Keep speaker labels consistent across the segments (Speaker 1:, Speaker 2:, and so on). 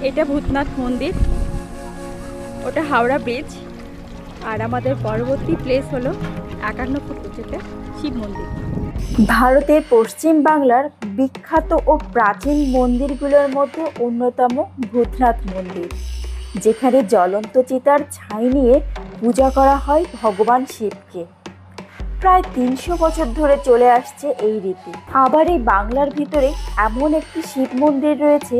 Speaker 1: এটা ভূতনাথ মন্দির, ওটা হাওড়া ব্রিজ। আর আমাদের পরবর্তী প্লেস হলো 51 ফুট উঁচুতে শিব মন্দির।
Speaker 2: ভারতের পশ্চিম বাংলার বিখ্যাত ও প্রাচীন মন্দিরগুলোর মধ্যে অন্যতম ভূতনাথ মন্দির, যেখানে জ্বলন্ত চিতার ছাই নিয়ে পূজা করা হয় ভগবান শিবকে। প্রায় 300 বছর ধরে চলে আসছে এই রীতি। আবার এই বাংলার ভিতরে এমন একটি শিব মন্দির রয়েছে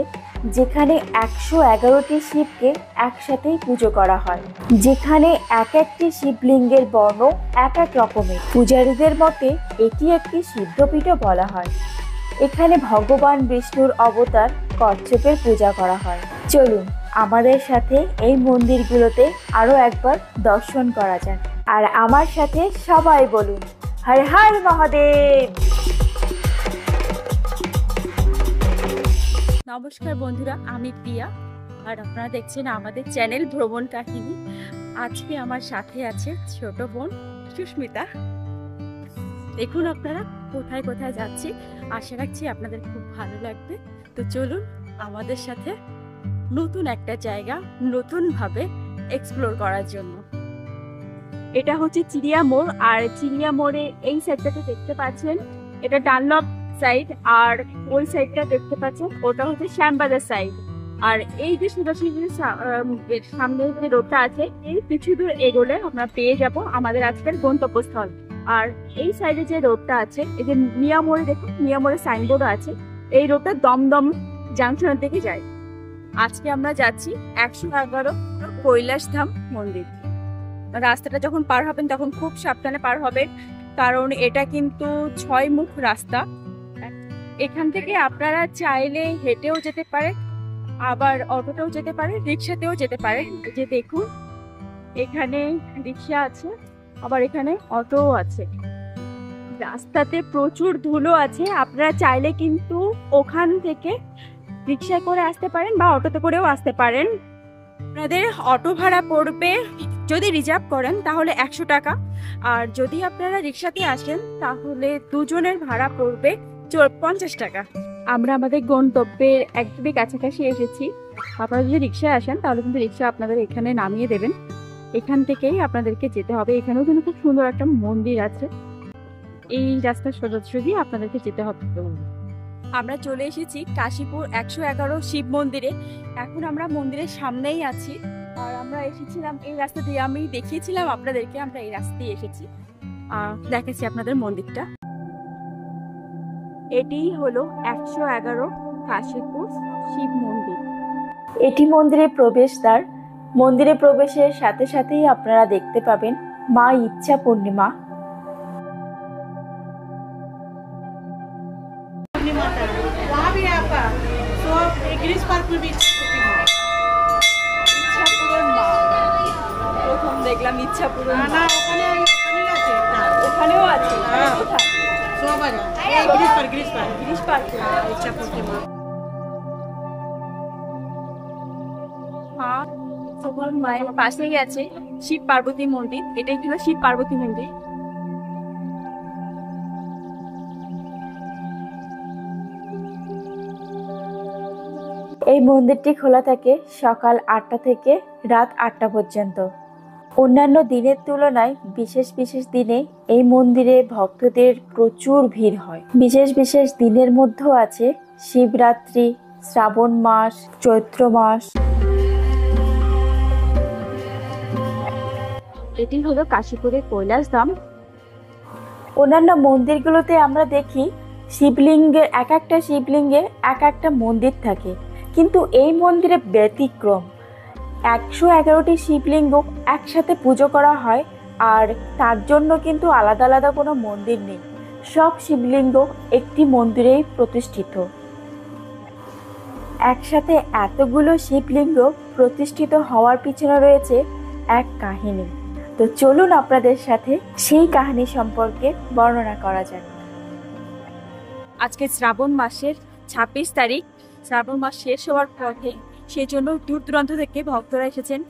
Speaker 2: যেখানে 111টি শিবকে একসাথেই পুজো করা হয়, যেখানে এক একটি শিবলিঙ্গের বর্ণ এক এক রকমের। পূজারীদের মতে এটি একটি সিদ্ধপীঠও বলা হয়। এখানে ভগবান বিষ্ণুর অবতার কচ্ছপের পূজা করা হয়। চলুন আমাদের সাথে এই মন্দিরগুলোতে আরো একবার দর্শন করা যাক। আর আমার সাথে সবাই বলুন হর হর মহাদেব।
Speaker 1: নমস্কার বন্ধুরা, আমি প্রিয়া আর আপনারা দেখছেন আমাদের চ্যানেল ভ্রমণ কাহিনী। আজকে আমার সাথে আছে ছোট বোন সুস্মিতা। দেখুন আপনারা কোথায় কোথায় যাচ্ছি, আশা রাখছি আপনাদের খুব ভালো লাগবে। তো চলুন আমাদের সাথে নতুন একটা জায়গা নতুনভাবে এক্সপ্লোর করার জন্য। এটা হচ্ছে চিড়িয়া মোড়, আর চিড়িয়া মোড়ে এই সাইডটাতে দেখতে পাচ্ছেন এটা ডানলপ সাইড, আর ওই সাইডটা দেখতে পাচ্ছেন ওটা হচ্ছে শ্যামবাজার সাইড। আর এই যে সোজাসুজি সামনে যে রোডটা আছে, এই কিছু দূর এগোলে আমরা পেয়ে যাব আমাদের আজকের গন্তব্যস্থল। আর এই সাইডে যে রোডটা আছে, এই যে মিয়া মোড়ে, দেখুন মিয়া মোড়ের সাইনবোর্ড আছে, এই রোডটা দমদম জাংশনের দিকে যায়। আজকে আমরা যাচ্ছি 111 কৈলাসধাম মন্দির। রাস্তাটা যখন পার হবেন তখন খুব সাবধানে পার হবেন, কারণ এটা কিন্তু 6 মুখ রাস্তা। এখান থেকে আপনারা চাইলে হেঁটেও যেতে পারেন, আবার অটোতেও যেতে পারেন, রিক্সাতেও যেতে পারেন। যে দেখুন এখানে রিক্সা আছে, আবার এখানে অটোও আছে। রাস্তাতে প্রচুর ধুলো আছে, আপনারা চাইলে কিন্তু ওখান থেকে রিক্সা করে আসতে পারেন বা অটোতে করেও আসতে পারেন। আপনাদের অটো ভাড়া পড়বে, যদি রিজার্ভ করেন তাহলে 100 টাকা, আর যদি আপনারা রিক্সাতে আসেন তাহলে দুজনের ভাড়া পড়বে 50 টাকা। আমরা আমাদের গন্তব্যের একদমই কাছাকাছি এসেছি। আপনারা যদি রিক্সায় আসেন তাহলে কিন্তু রিক্সা আপনাদের এখানে নামিয়ে দেবেন, এখান থেকেই আপনাদেরকে যেতে হবে। এখানেও কিন্তু খুব সুন্দর একটা মন্দির আছে, এই রাস্তার সোজাসুজি আপনাদেরকে যেতে হবে। আমরা চলে এসেছি কাশীপুর 111 শিব মন্দিরে। এখন আমরা মন্দিরের সামনেই আছি, আর আমরা এসেছিলাম এই রাস্তা দিয়ে, আমি দেখিয়েছিলাম আপনাদেরকে আমরা এই রাস্তা দিয়ে এসেছি। দেখেছি আপনাদের মন্দিরটা, এটি হলো 111 কাশীপুর শিব মন্দির।
Speaker 2: এটি মন্দিরের প্রবেশদ্বার। মন্দিরে প্রবেশের সাথে সাথেই আপনারা দেখতে পাবেন মা ইচ্ছা পূর্ণিমা।
Speaker 1: প্রথম দেখলাম ইচ্ছাপুরের মা, ওখানেও আছে। মায়ের পাশেই আছে শিব পার্বতী মন্দির, এটাই ছিল শিব পার্বতী মন্দির।
Speaker 2: এই মন্দিরটি খোলা থাকে সকাল 8টা থেকে রাত 8টা পর্যন্ত। অন্যান্য দিনের তুলনায় বিশেষ বিশেষ দিনে এই মন্দিরে ভক্তদের প্রচুর ভিড় হয়। বিশেষ বিশেষ দিনের মধ্যেও আছে শিবরাত্রি, শ্রাবণ মাস, চৈত্র মাস।
Speaker 1: এটি হলো কাশীপুরের কৈলাসধাম।
Speaker 2: অন্যান্য মন্দিরগুলোতে আমরা দেখি শিবলিঙ্গের এক একটা শিবলিঙ্গে এক একটা মন্দির থাকে, কিন্তু এই মন্দিরে ব্যতিক্রম। 111টি শিবলিঙ্গ একসাথে পুজো করা হয়, আর তার জন্য কিন্তু আলাদা আলাদা কোনো মন্দির নেই। সব শিবলিঙ্গ একটি মন্দিরেই প্রতিষ্ঠিত। একসাথে এতগুলো শিবলিঙ্গ প্রতিষ্ঠিত হওয়ার পিছনে রয়েছে এক কাহিনী। তো চলুন আপনাদের সাথে সেই কাহিনী সম্পর্কে বর্ণনা করা যাক।
Speaker 1: আজকে শ্রাবণ মাসের 26 তারিখ, শ্রাবণ মাস শেষ হওয়ার পথে, সেজন্য দূর দূরান্ত থেকে ভক্তরা এসেছেন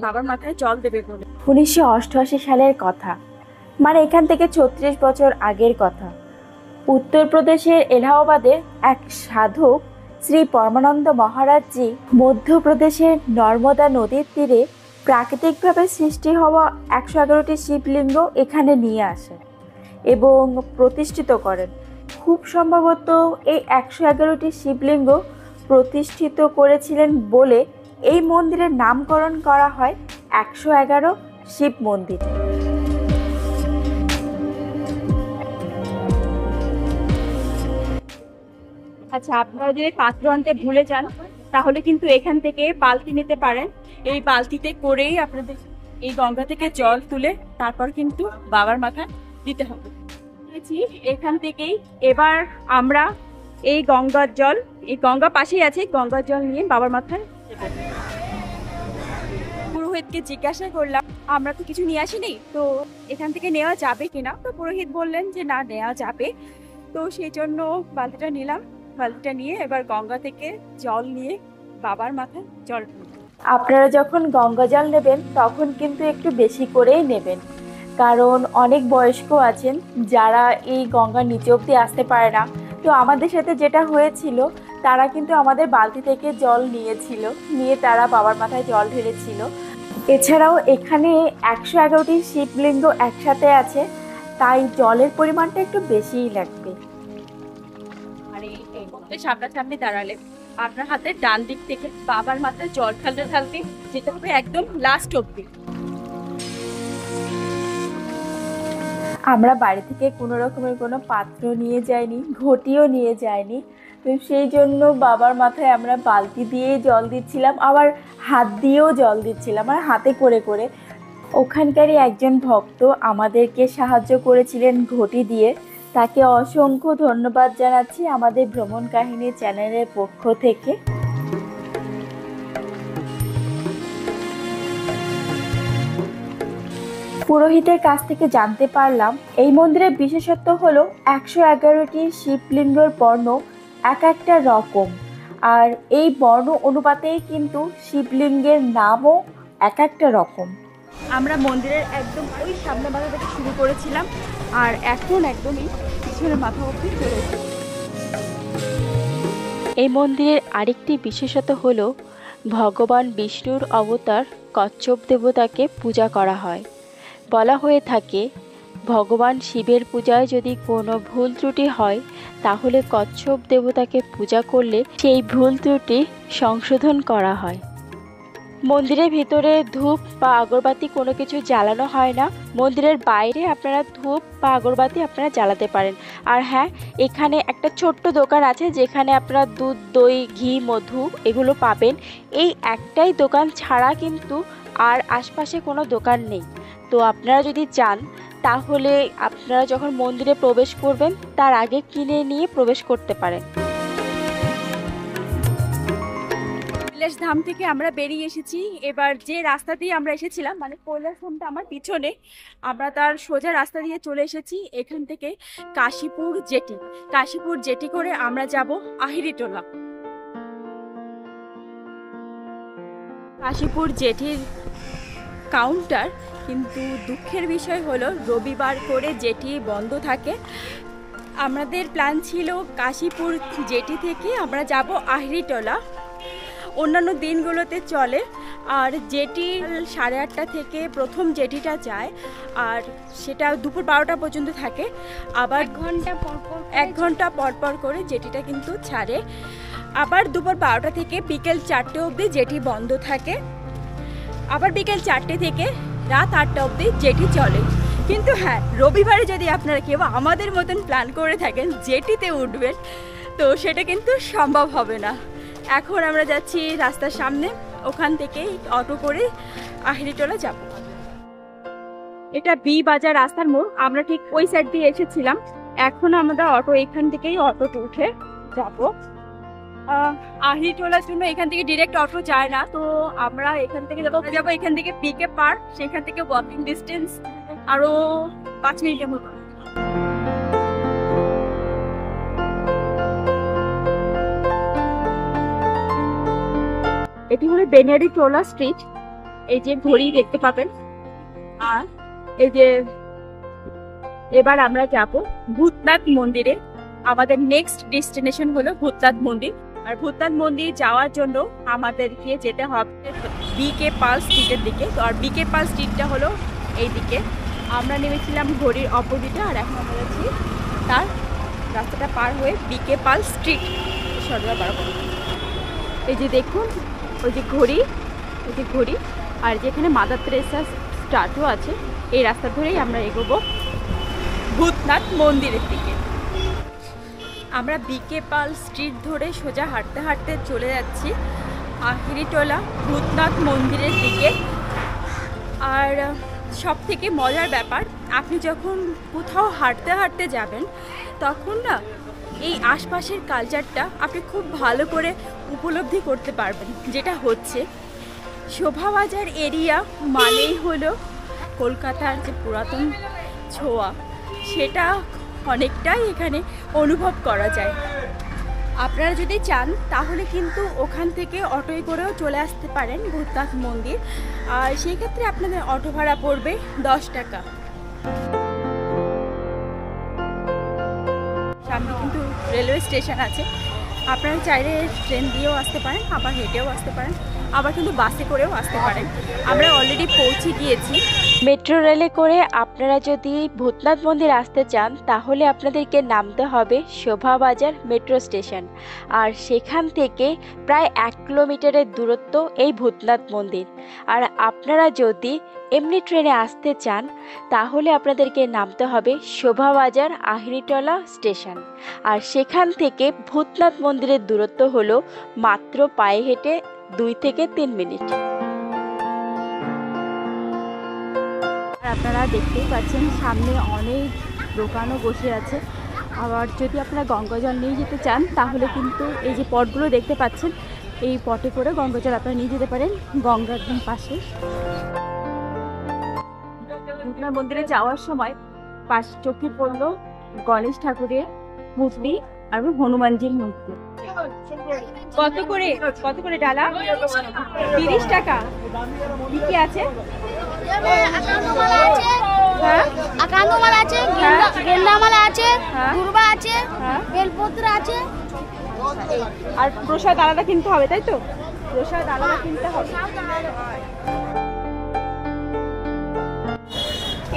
Speaker 1: বাবার মাথায় জল দেবে বলে।
Speaker 2: 1988 সালের কথা, মানে এখান থেকে 36 বছর আগের কথা। উত্তরপ্রদেশের এলাহাবাদে এক সাধক শ্রী পরমানন্দ মহারাজজি মধ্যপ্রদেশের নর্মদা নদীর তীরে প্রাকৃতিকভাবে সৃষ্টি হওয়া 111টি শিবলিঙ্গ এখানে নিয়ে আসেন এবং প্রতিষ্ঠিত করেন। খুব সম্ভবত এই 111টি শিবলিঙ্গ প্রতিষ্ঠিত করেছিলেন বলে এই মন্দিরের নামকরণ করা হয় 111 শিব মন্দির।
Speaker 1: আচ্ছা, আপনারা যদি পাত্র আনতে ভুলে যান তাহলে কিন্তু এখান থেকে বালতি নিতে পারেন। এই বালতিতে করেই আপনাদের এই গঙ্গা থেকে জল তুলে তারপর কিন্তু বাবার মাথায় দিতে হবে। এখান থেকেই এবার আমরা এই গঙ্গার জল, এই গঙ্গা পাশেই আছে, গঙ্গার জল নিয়ে বাবার মাথায় দেবো। পুরোহিতকে জিজ্ঞাসা করলাম, আমরা তো কিছু নিয়ে আসিনি, তো এখান থেকে নেওয়া যাবে কিনা। তো পুরোহিত বললেন যে না, নেওয়া যাবে। তো সেই জন্য বালতিটা নিলাম। বালতিটা নিয়ে এবার গঙ্গা থেকে জল নিয়ে বাবার মাথায় জল।
Speaker 2: আপনারা যখন গঙ্গা জল নেবেন তখন কিন্তু একটু বেশি করেই নেবেন, কারণ অনেক বয়স্ক আছেন যারা এই গঙ্গার নিচে অবধি আসতে পারে না। তো আমাদের সাথে যেটা হয়েছিল, তারা কিন্তু আমাদের বালতি থেকে জল নিয়ে তারা বাবার মাথায় জল ঢেলেছিল। এছাড়াও এখানে 111টি শিবলিঙ্গ একসাথে আছে, তাই জলের পরিমাণটা একটু বেশিই লাগবে।
Speaker 1: সামনাসামনি দাঁড়ালে আপনার হাতে ডান দিক থেকে বাবার মাথায় জল ঢালতে ঢালতে যেতে হবে একদম লাস্ট অব্দি।
Speaker 2: আমরা বাড়ি থেকে কোনো রকমের কোনো পাত্র নিয়ে যাইনি, ঘটিও নিয়ে যাইনি। তো সেই জন্য বাবার মাথায় আমরা বালতি দিয়েই জল দিচ্ছিলাম, আবার হাত দিয়েও জল দিচ্ছিলাম, আর হাতে করে করে। ওখানকারই একজন ভক্ত আমাদেরকে সাহায্য করেছিলেন ঘটি দিয়ে, তাকে অসংখ্য ধন্যবাদ জানাচ্ছি আমাদের ভ্রমণ কাহিনী চ্যানেলের পক্ষ থেকে। পুরোহিতের কাছ থেকে জানতে পারলাম এই মন্দিরের বিশেষত্ব হলো 111টি শিবলিঙ্গের বর্ণ এক একটা রকম, আর এই বর্ণ অনুপাতেই কিন্তু শিবলিঙ্গের নামও এক একটা রকম।
Speaker 1: আমরা মন্দিরের একদম ওই সামনে মাথা থেকে শুরু করেছিলাম, আর এখন একদমই পিছনের মাথা অবধি চলে এসেছি।
Speaker 3: এই মন্দিরের আরেকটি বিশেষত হলো ভগবান বিষ্ণুর অবতার কচ্ছপ দেবতাকে পূজা করা হয়। বলা হয়ে থাকে ভগবান শিবের পূজায় যদি কোনো ভুল ত্রুটি হয় তাহলে কচ্ছপ দেবতাকে পূজা করলে সেই ভুল ত্রুটি সংশোধন করা হয়। মন্দিরের ভিতরে ধূপ বা আগরবাতি কোনো কিছু জ্বালানো হয় না। মন্দিরের বাইরে আপনারা ধূপ বা আগরবাতি আপনারা জ্বালাতে পারেন। আর হ্যাঁ, এখানে একটা ছোট্ট দোকান আছে যেখানে আপনারা দুধ, দই, ঘি, মধু এগুলো পাবেন। এই একটাই দোকান ছাড়া কিন্তু আর আশপাশে কোনো দোকান নেই। তো আপনারা যদি চান তাহলে আপনারা যখন মন্দিরে প্রবেশ করবেন তার আগে কিনে নিয়ে প্রবেশ করতে পারেন।
Speaker 1: কৈলাস ধাম থেকে আমরা বেরিয়ে এসেছি। এবার যে রাস্তা দিয়ে আমরা এসেছিলাম, মানে কৈলাস ধামটা আমার পিছনে, আমরা তার সোজা রাস্তা দিয়ে চলে এসেছি। এখান থেকে কাশীপুর জেটি করে আমরা যাব আহিরিটোলা। কাশীপুর জেটির কাউন্টার, কিন্তু দুঃখের বিষয় হলো রবিবার করে জেটি বন্ধ থাকে। আমাদের প্ল্যান ছিল কাশীপুর জেটি থেকে আমরা যাব আহিরিটোলা, অন্যান্য দিনগুলোতে চলে। আর জেটি 8:30 থেকে প্রথম জেটিটা যায়, আর সেটা দুপুর 12টা পর্যন্ত থাকে। আবার 1 ঘন্টা পর করে জেটিটা কিন্তু ছাড়ে। আবার দুপুর 12টা থেকে বিকেল 4টে অবধি জেটি বন্ধ থাকে। আবার বিকেল 4টে থেকে রাত 8টা অবধি জেটি চলে। কিন্তু হ্যাঁ, রবিবারে যদি আপনারা কেউ আমাদের মতন প্ল্যান করে থাকেন জেটিতে উঠবেন, তো সেটা কিন্তু সম্ভব হবে না। এখন আমরা যাচ্ছি রাস্তার সামনে, ওখান থেকে অটো করে আহিরিটোলা যাব। এটা বি বাজার রাস্তার মোড়, আমরা ঠিক ওই সাইড দিয়ে এসেছিলাম। এখন আমরা অটো এখান থেকেই অটোতে উঠে যাব আহিরিটোলার জন্য। এখান থেকে ডিরেক্ট অটো যায় না, তো আমরা এখান থেকে যাবো এখান থেকে পিকে পার্ক, সেখান থেকে ওয়াকিং ডিস্টেন্স আরো 5 মিনিটের মতো। এটি হলো বেনিয়ারিটোলা স্ট্রিট। এই যে ঘড়ি দেখতে পাবেন, আর এই যে এবার আমরা যাব ভূতনাথ মন্দিরে। আমাদের নেক্সট ডেস্টিনেশন হলো ভূতনাথ মন্দির। আর ভূতনাথ মন্দির যাওয়ার জন্য আমাদেরকে যেতে হবে বিকে পাল স্ট্রিটের দিকে। তো আর বিকে পাল স্ট্রিটটা হলো এই দিকে। আমরা নেমেছিলাম ঘড়ির অপোজিটে, আর এখন আমরা যাচ্ছি তার রাস্তাটা পার হয়ে বিকে পাল স্ট্রিট সরদার পাড়া। এই যে দেখুন ওই যে ঘড়ি, আর যেখানে মাদার তেরেসার স্ট্যাচু আছে, এই রাস্তা ধরেই আমরা এগোবো ভূতনাথ মন্দিরের দিকে। আমরা বিকে পাল স্ট্রিট ধরে সোজা হাঁটতে হাঁটতে চলে যাচ্ছি আহিরিটোলা ভূতনাথ মন্দিরের দিকে। আর সব থেকে মজার ব্যাপার, আপনি যখন কোথাও হাঁটতে হাঁটতে যাবেন তখন না এই আশপাশের কালচারটা আপনি খুব ভালো করে উপলব্ধি করতে পারবেন। যেটা হচ্ছে শোভাবাজার এরিয়া মানেই হলো কলকাতার যে পুরাতন ছোঁয়া, সেটা অনেকটাই এখানে অনুভব করা যায়। আপনারা যদি চান তাহলে কিন্তু ওখান থেকে অটোয় করেও চলে আসতে পারেন ভূতনাথ মন্দির, আর সেই ক্ষেত্রে আপনাদের অটো ভাড়া পড়বে 10 টাকা। সামনে কিন্তু রেলওয়ে স্টেশন আছে, আপনারা চাইলে ট্রেন দিয়েও আসতে পারেন, আবার হেঁটেও আসতে পারেন, আবার কিন্তু বাসে করেও আসতে পারেন। আমরা অলরেডি পৌঁছে গিয়েছি।
Speaker 3: মেট্রো রেলে করে আপনারা যদি ভূতনাথ মন্দির আসতে চান তাহলে আপনাদেরকে নামতে হবে শোভাবাজার মেট্রো স্টেশন, আর সেখান থেকে প্রায় 1 কিলোমিটারের দূরত্ব এই ভূতনাথ মন্দির। আর আপনারা যদি এমনি ট্রেনে আসতে চান তাহলে আপনাদেরকে নামতে হবে শোভাবাজার আহিরিটোলা স্টেশন, আর সেখান থেকে ভূতনাথ মন্দিরের দূরত্ব হলো মাত্র পায়ে হেঁটে 2 থেকে 3 মিনিট।
Speaker 1: আপনারা দেখতেই পাচ্ছেন সামনে অনেক দোকানও বসে আছে। আবার যদি আপনারা গঙ্গা জল নিয়ে যেতে চান তাহলে কিন্তু এই যে পটগুলো দেখতে পাচ্ছেন, এই পটে করে গঙ্গা জল আপনারা নিয়ে যেতে পারেন গঙ্গার একদম পাশে। ভূতনাথ মন্দিরে যাওয়ার সময় চোখে পড়লো গণেশ ঠাকুরের মূর্তি আর হনুমানজির মূর্তি। কত করে ডালা? 30 টাকা। কি কি আছে?
Speaker 4: আকান্দমালা আছে, গেন্দামালা আছে, দুর্বা আছে, বেলপত্র আছে।
Speaker 1: আর প্রসাদ আলাদা কিনতে হবে, তাই তো? প্রসাদ আলাদা কিনতে হবে।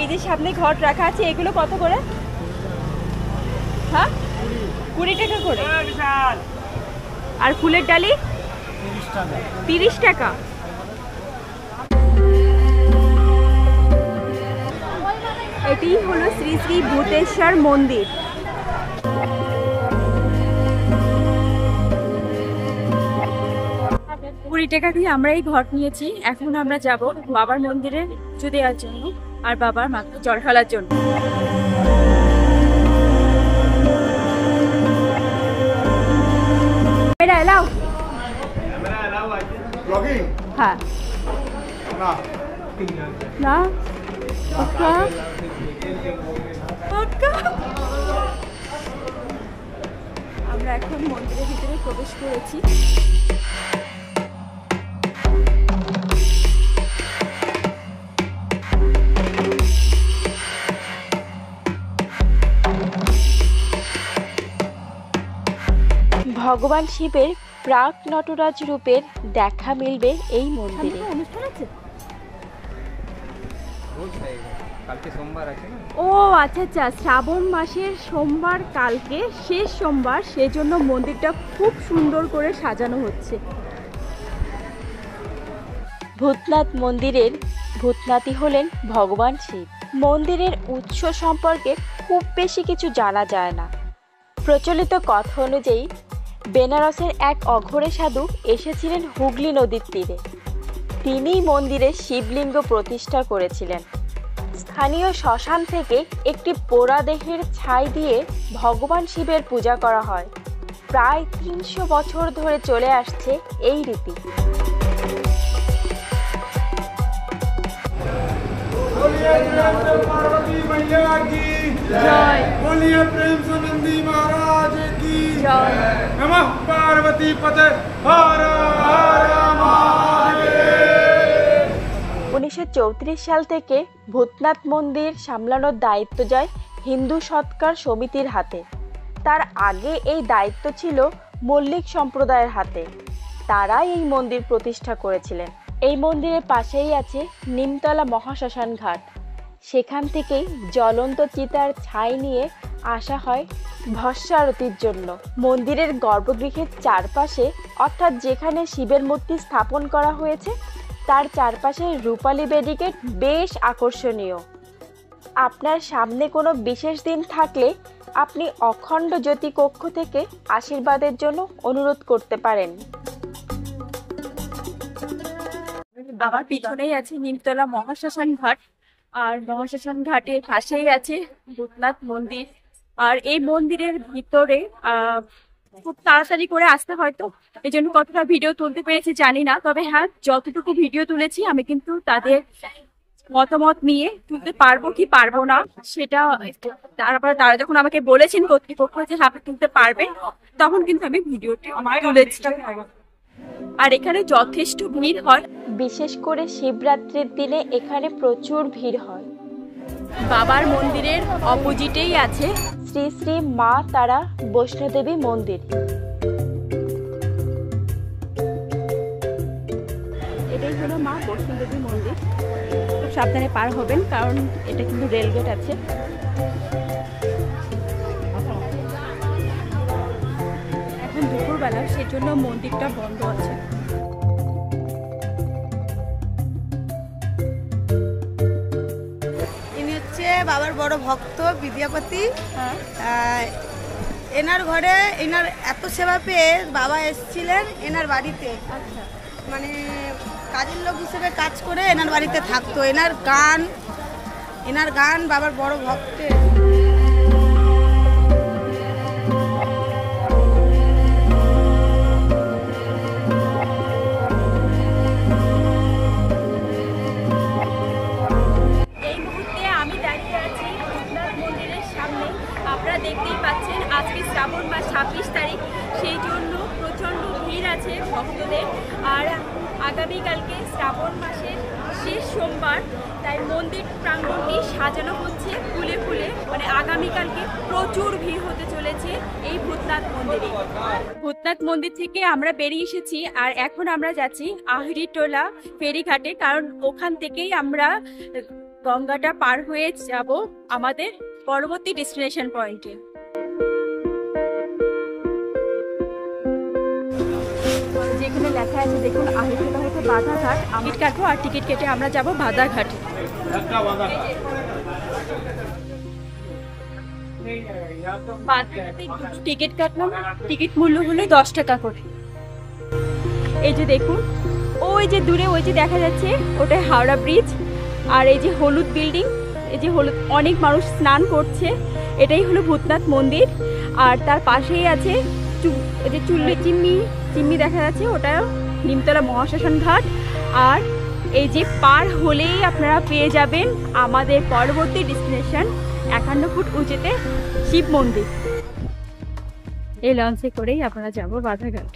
Speaker 1: এই যে সামনে ঘট রাখা আছে, এগুলো কত করে? হ্যাঁ, 20 টাকা করে। আর ফুলের ডালি 30 টাকা। এটি হলো শ্রী শ্রী ভূতেশ্বর মন্দির। 20 টাকা দিয়ে আমরা এই ঘট নিয়েছি। এখন আমরা যাব বাবার মন্দিরে পুজো দেওয়ার জন্য আর বাবার মাকে জল ঢালার জন্য। এলাও হ্যাঁ না আমরা এখন মন্দিরের ভিতরে প্রবেশ করেছি।
Speaker 3: ভগবান শিবের প্রাক নটরাজ রূপের দেখা মিলবে এই মন্দিরে।
Speaker 1: অনুষ্ঠান আছে? ও আচ্ছা আচ্ছা, শ্রাবণ মাসের সোমবার কালকে শেষ সোমবার, সেজন্য মন্দিরটা খুব সুন্দর করে সাজানো হচ্ছে।
Speaker 3: ভূতনাথ মন্দিরের ভূতনাথই হলেন ভগবান শিব। মন্দিরের উৎস সম্পর্কে খুব বেশি কিছু জানা যায় না। প্রচলিত কথা অনুযায়ী বেনারসের এক অঘোরে সাধু এসেছিলেন হুগলি নদীর তীরে। তিনিই মন্দিরে শিবলিঙ্গ প্রতিষ্ঠা করেছিলেন। স্থানীয় শ্মশান থেকে একটি পোড়া দেহের ছাই দিয়ে ভগবান শিবের পূজা করা হয়। প্রায় 300 বছর ধরে চলে আসছে এই রীতি।
Speaker 1: জয়
Speaker 5: बोलिए प्रेम से नंदी महाराज की
Speaker 1: জয়।
Speaker 5: नमः पार्वती पते हर हर महादेव।
Speaker 3: 1934 সাল থেকে ভূতনাথ মন্দির সামলানোর দায়িত্ব যায় হিন্দু সৎকার সমিতির হাতে। তার আগে এই দায়িত্ব ছিল মল্লিক সম্প্রদায়ের হাতে। তারাই এই মন্দির প্রতিষ্ঠা করেছিলেন। এই মন্দিরের পাশেই আছে নিমতলা মহাশ্মশান ঘাট। সেখান থেকেই জ্বলন্ত চিতার ছাই নিয়ে আসা হয় ভস্মারতির জন্য। মন্দিরের গর্ভগৃহের চারপাশে, অর্থাৎ যেখানে শিবের মূর্তি স্থাপন করা হয়েছে তার চারপাশে রূপালী ব্যারিকেড বেশ আকর্ষণীয়। আপনার সামনে কোনো বিশেষ দিন থাকলে আপনি অখণ্ড জ্যোতি কক্ষ থেকে আশীর্বাদের জন্য অনুরোধ করতে পারেন।
Speaker 1: আমার পিছনেই আছে নিমতলা মহাশ্মশান ঘাট, আর মহাশ্মশান ঘাটের পাশেই আছে ভূতনাথ মন্দির। আর এই মন্দিরের ভিতরে খুব তাড়াতাড়ি করে আসতে হয়তো, এই জন্য কতটা ভিডিও তুলতে পেরেছি জানি না। তবে হ্যাঁ, যতটুকু ভিডিও তুলেছি আমি কিন্তু তাদের মতামত নিয়ে তুলতে পারবো কি পারবো না সেটা তারা যখন আমাকে বলেছেন কর্তৃপক্ষ যে আপনি তুলতে পারবেন, তখন কিন্তু আমি ভিডিওটি তুলেছি। আর এখানে যথেষ্ট ভিড় হয়,
Speaker 3: বিশেষ করে শিবরাত্রির দিনে এখানে প্রচুর ভিড় হয়।
Speaker 1: বাবার মন্দিরের অপোজিটেই আছে
Speaker 3: শ্রী শ্রী মা তারা বৈষ্ণোদেবী মন্দির।
Speaker 1: এটাই হলো মা বৈষ্ণোদেবী মন্দির। খুব সাবধানে পার হবেন, কারণ এটা কিন্তু রেলগেট আছে। এখন দুপুরবেলা, সেজন্য মন্দিরটা বন্ধ আছে।
Speaker 6: ইনি হচ্ছে বাবার বড় ভক্ত বিদ্যাপতি। এনার ঘরে এনার এত সেবা পেয়ে বাবা এসেছিলেন এনার বাড়িতে, মানে কাজের লোক হিসেবে কাজ করে এনার বাড়িতে থাকতো। এনার গান বাবার বড় ভক্তের।
Speaker 1: এই মুহূর্তে আমি দাঁড়িয়ে আছি ভূতনাথ মন্দিরের সামনে। আপনারা দেখতেই পাচ্ছেন আজকে শ্রাবণ মাস 26 তারিখ, সেই জন্য প্রচণ্ড ভিড় আছে ভক্তদের। আর আগামীকালকে শ্রাবণ মাসের শেষ সোমবার, তাই মন্দির প্রাঙ্গণটি সাজানো হচ্ছে ফুলে ফুলে। মানে আগামীকালকে প্রচুর ভিড় হতে চলেছে এই ভূতনাথ মন্দিরে। ভূতনাথ মন্দির থেকে আমরা বেরিয়ে এসেছি, আর এখন আমরা যাচ্ছি আহিরিটোলা ফেরিঘাটে, কারণ ওখান থেকেই আমরা গঙ্গাটা পার হয়ে যাব আমাদের পরবর্তী ডেস্টিনেশন পয়েন্টে। যেখানে লেখা আছে দেখুন আহিরিটোলা হতে বাধাঘাট। টিকিট কাটবো, আর টিকিট কেটে আমরা যাব বাধাঘাট। টিকিট কাটলাম, টিকিট মূল্য হলো 10 টাকা করে। এই যে দেখুন, ওই যে দূরে ওই যে দেখা যাচ্ছে ওটাই হাওড়া ব্রিজ। আর এই যে হলুদ বিল্ডিং, এই যে হলুদ, অনেক মানুষ স্নান করছে। এটাই হলো ভূতনাথ মন্দির। আর তার পাশেই আছে যে চিমনি দেখা যাচ্ছে, ওটা নিমতলা মহাশ্মশান ঘাট। আর এই যে পার হলেই আপনারা পেয়ে যাবেন আমাদের পরবর্তী ডেস্টিনেশন 51 ফুট উঁচুতে শিব মন্দির। এই লঞ্চে করেই আপনারা যাব বাধাঘাট।